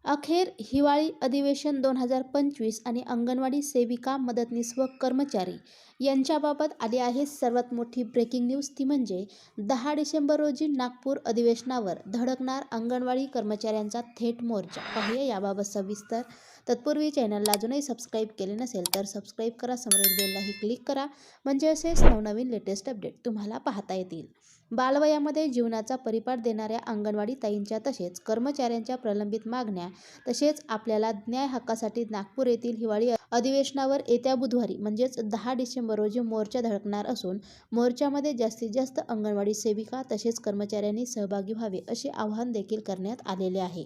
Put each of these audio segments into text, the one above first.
अखेर हिवाळी अधिवेशन 2025 आणि अंगणवाडी सेविका, मदतनीस व कर्मचारी यांच्याबाबत आली आहे सर्वात मोठी ब्रेकिंग न्यूज. ती म्हणजे 10 डिसेंबर रोजी नागपूर अधिवेशनावर धडकणार अंगणवाडी कर्मचाऱ्यांचा थेट मोर्चा. पाहूया याबाबत सविस्तर. तत्पूर्वी चॅनलला अजूनही सबस्क्राईब केले नसेल तर सबस्क्राईब करा, समोरील बेललाही क्लिक करा, म्हणजे असेच नवनवीन लेटेस्ट अपडेट तुम्हाला पाहता येतील. बालवयामध्ये जीवनाचा परिपाठ देणाऱ्या अंगणवाडी ताईंच्या तसेच कर्मचाऱ्यांच्या प्रलंबित मागण्या तसेच आपल्याला न्याय हक्कासाठी नागपूर येथील हिवाळी अधिवेशनावर येत्या बुधवारी म्हणजेच 10 डिसेंबर रोजी मोर्चा धडकणार असून मोर्चामध्ये जास्तीत जास्त अंगणवाडी सेविका तसेच कर्मचाऱ्यांनी सहभागी व्हावे असे आवाहन देखील करण्यात आलेले आहे.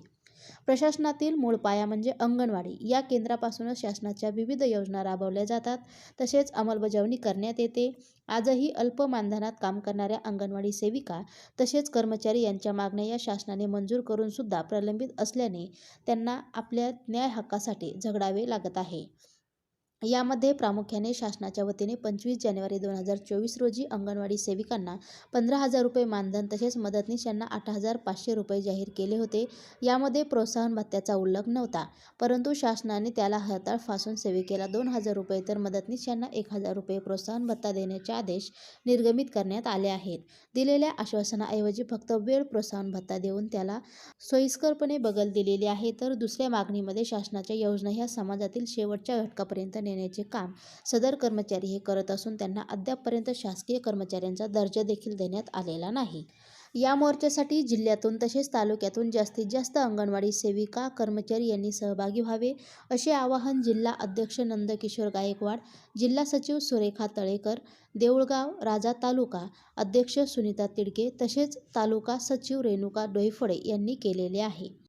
प्रशासनातील मूळ पाया म्हणजे अंगणवाडी. या केंद्रापासूनच शासनाच्या विविध योजना राबवल्या जातात तसेच अंमलबजावणी करण्यात येते. आजही अल्प मानधनात काम करणाऱ्या अंगणवाडी सेविका तसेच कर्मचारी यांच्या मागण्या या शासनाने मंजूर करून सुद्धा प्रलंबित असल्याने त्यांना आपल्या न्याय हक्कासाठी झगडावे लागत आहे. यामध्ये प्रामुख्याने शासनाच्या वतीने 25 जानेवारी 2024 रोजी अंगणवाडी सेविकांना 15,000 रुपये मानधन तसेच मदतनीस यांना 8,500 रुपये जाहीर केले होते. यामध्ये प्रोत्साहन भत्त्याचा उल्लेख नव्हता, परंतु शासनाने त्याला हरताळ फासून सेविकेला 2,000 रुपये तर मदतनीस यांना 1,000 रुपये प्रोत्साहन भत्ता देण्याचे आदेश निर्गमित करण्यात आले आहेत. दिलेल्या आश्वासनाऐवजी फक्त वेळ प्रोत्साहन भत्ता देऊन त्याला सोयीस्करपणे बगल दिलेली आहे. तर दुसऱ्या मागणीमध्ये शासनाच्या योजना ह्या समाजातील शेवटच्या घटकापर्यंत नेण्याचे काम सदर कर्मचारी हे करत असून त्यांना अद्यापपर्यंत शासकीय कर्मचाऱ्यांचा दर्जा देखील देण्यात आलेला नाही. या मोर्चासाठी जिल्ह्यातून तसेच तालुक्यातून जास्तीत जास्त अंगणवाडी सेविका, कर्मचारी यांनी सहभागी व्हावे असे आवाहन जिल्हा अध्यक्ष नंदकिशोर गायकवाड, जिल्हा सचिव सुरेखा तळेकर, देऊळगाव राजा तालुका अध्यक्ष सुनीता तिडके तसेच तालुका सचिव रेणुका डोईफोडे यांनी केलेले आहे.